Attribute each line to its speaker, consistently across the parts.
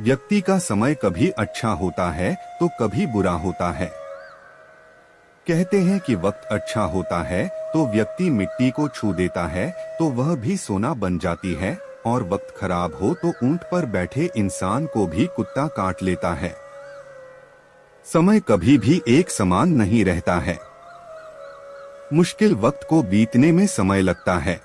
Speaker 1: व्यक्ति का समय कभी अच्छा होता है तो कभी बुरा होता है। कहते हैं कि वक्त अच्छा होता है तो व्यक्ति मिट्टी को छू देता है तो वह भी सोना बन जाती है, और वक्त खराब हो तो ऊंट पर बैठे इंसान को भी कुत्ता काट लेता है। समय कभी भी एक समान नहीं रहता है। मुश्किल वक्त को बीतने में समय लगता है।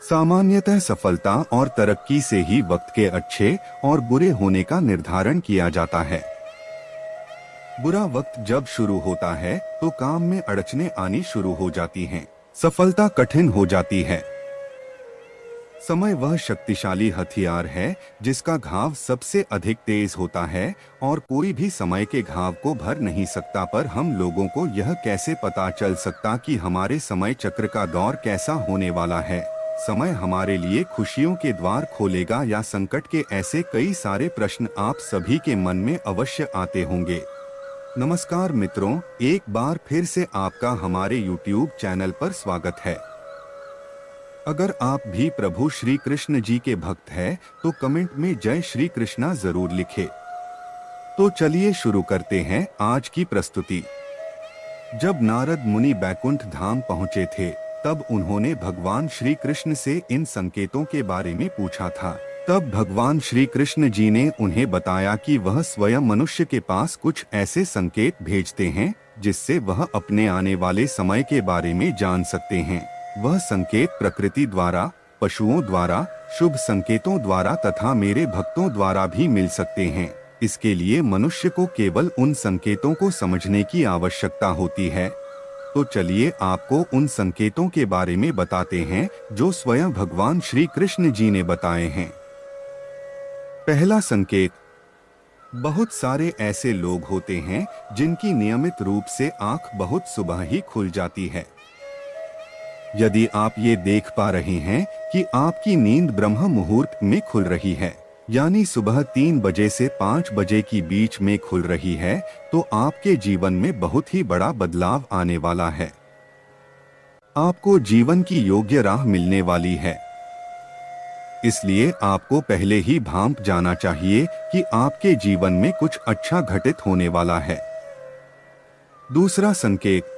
Speaker 1: सामान्यतः सफलता और तरक्की से ही वक्त के अच्छे और बुरे होने का निर्धारण किया जाता है। बुरा वक्त जब शुरू होता है तो काम में अड़चनें आनी शुरू हो जाती हैं, सफलता कठिन हो जाती है। समय वह शक्तिशाली हथियार है जिसका घाव सबसे अधिक तेज होता है, और कोई भी समय के घाव को भर नहीं सकता। पर हम लोगों को यह कैसे पता चल सकता कि हमारे समय चक्र का दौर कैसा होने वाला है? समय हमारे लिए खुशियों के द्वार खोलेगा या संकट के? ऐसे कई सारे प्रश्न आप सभी के मन में अवश्य आते होंगे। नमस्कार मित्रों, एक बार फिर से आपका हमारे YouTube चैनल पर स्वागत है। अगर आप भी प्रभु श्री कृष्ण जी के भक्त हैं तो कमेंट में जय श्री कृष्णा जरूर लिखें। तो चलिए शुरू करते हैं आज की प्रस्तुति। जब नारद मुनि बैकुंठ धाम पहुंचे थे तब उन्होंने भगवान श्री कृष्ण से इन संकेतों के बारे में पूछा था। तब भगवान श्री कृष्ण जी ने उन्हें बताया कि वह स्वयं मनुष्य के पास कुछ ऐसे संकेत भेजते हैं जिससे वह अपने आने वाले समय के बारे में जान सकते हैं। वह संकेत प्रकृति द्वारा, पशुओं द्वारा, शुभ संकेतों द्वारा तथा मेरे भक्तों द्वारा भी मिल सकते हैं। इसके लिए मनुष्य को केवल उन संकेतों को समझने की आवश्यकता होती है। तो चलिए आपको उन संकेतों के बारे में बताते हैं जो स्वयं भगवान श्री कृष्ण जी ने बताए हैं। पहला संकेत। बहुत सारे ऐसे लोग होते हैं जिनकी नियमित रूप से आंख बहुत सुबह ही खुल जाती है। यदि आप ये देख पा रहे हैं कि आपकी नींद ब्रह्म मुहूर्त में खुल रही है, यानी सुबह 3 बजे से 5 बजे की बीच में खुल रही है, तो आपके जीवन में बहुत ही बड़ा बदलाव आने वाला है। आपको जीवन की योग्य राह मिलने वाली है। इसलिए आपको पहले ही भांप जाना चाहिए कि आपके जीवन में कुछ अच्छा घटित होने वाला है। दूसरा संकेत।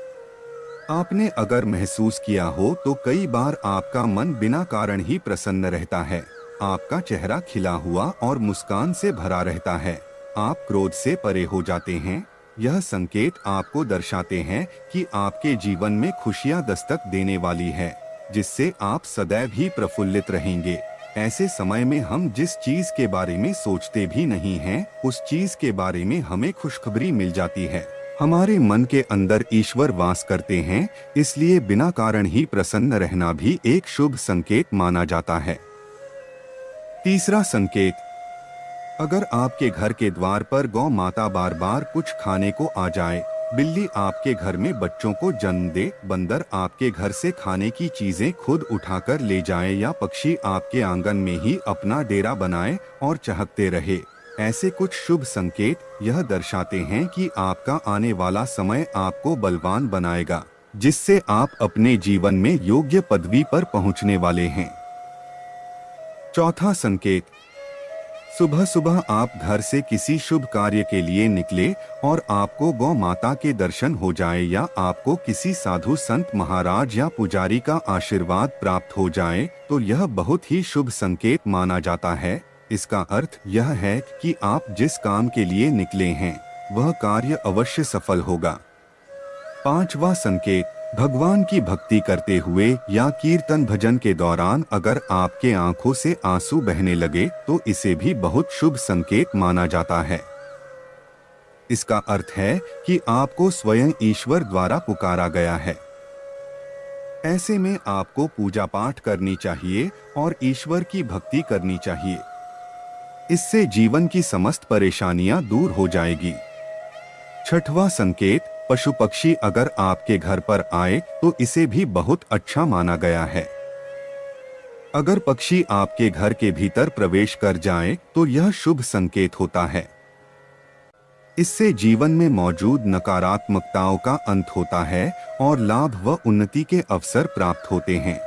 Speaker 1: आपने अगर महसूस किया हो तो कई बार आपका मन बिना कारण ही प्रसन्न रहता है। आपका चेहरा खिला हुआ और मुस्कान से भरा रहता है। आप क्रोध से परे हो जाते हैं। यह संकेत आपको दर्शाते हैं कि आपके जीवन में खुशियां दस्तक देने वाली है, जिससे आप सदैव ही प्रफुल्लित रहेंगे। ऐसे समय में हम जिस चीज के बारे में सोचते भी नहीं हैं, उस चीज के बारे में हमें खुशखबरी मिल जाती है। हमारे मन के अंदर ईश्वर वास करते हैं, इसलिए बिना कारण ही प्रसन्न रहना भी एक शुभ संकेत माना जाता है। तीसरा संकेत। अगर आपके घर के द्वार पर गौ माता बार बार कुछ खाने को आ जाए, बिल्ली आपके घर में बच्चों को जन्म दे, बंदर आपके घर से खाने की चीजें खुद उठाकर ले जाए, या पक्षी आपके आंगन में ही अपना डेरा बनाए और चहकते रहे, ऐसे कुछ शुभ संकेत यह दर्शाते हैं कि आपका आने वाला समय आपको बलवान बनाएगा, जिससे आप अपने जीवन में योग्य पदवी पर पहुंचने वाले हैं। चौथा संकेत। सुबह सुबह आप घर से किसी शुभ कार्य के लिए निकले और आपको गौ माता के दर्शन हो जाए, या आपको किसी साधु संत महाराज या पुजारी का आशीर्वाद प्राप्त हो जाए, तो यह बहुत ही शुभ संकेत माना जाता है। इसका अर्थ यह है कि आप जिस काम के लिए निकले हैं वह कार्य अवश्य सफल होगा। पांचवा संकेत। भगवान की भक्ति करते हुए या कीर्तन भजन के दौरान अगर आपके आंखों से आंसू बहने लगे तो इसे भी बहुत शुभ संकेत माना जाता है। इसका अर्थ है कि आपको स्वयं ईश्वर द्वारा पुकारा गया है। ऐसे में आपको पूजा पाठ करनी चाहिए और ईश्वर की भक्ति करनी चाहिए। इससे जीवन की समस्त परेशानियां दूर हो जाएगी। छठवां संकेत। पशु पक्षी अगर आपके घर पर आए तो इसे भी बहुत अच्छा माना गया है। अगर पक्षी आपके घर के भीतर प्रवेश कर जाए तो यह शुभ संकेत होता है। इससे जीवन में मौजूद नकारात्मकताओं का अंत होता है और लाभ व उन्नति के अवसर प्राप्त होते हैं।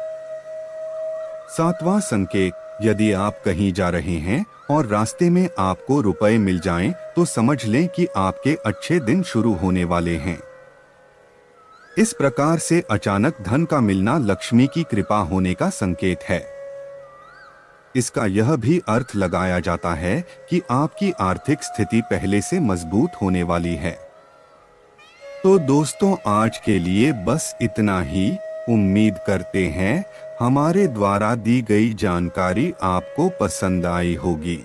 Speaker 1: सातवां संकेत। यदि आप कहीं जा रहे हैं और रास्ते में आपको रुपए मिल जाएं, तो समझ लें कि आपके अच्छे दिन शुरू होने वाले हैं। इस प्रकार से अचानक धन का मिलना लक्ष्मी की कृपा होने का संकेत है। इसका यह भी अर्थ लगाया जाता है कि आपकी आर्थिक स्थिति पहले से मजबूत होने वाली है। तो दोस्तों, आज के लिए बस इतना ही। उम्मीद करते हैं हमारे द्वारा दी गई जानकारी आपको पसंद आई होगी।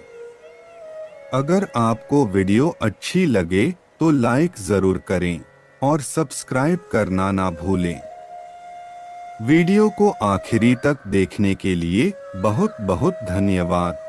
Speaker 1: अगर आपको वीडियो अच्छी लगे तो लाइक जरूर करें और सब्सक्राइब करना ना भूलें। वीडियो को आखिरी तक देखने के लिए बहुत बहुत धन्यवाद।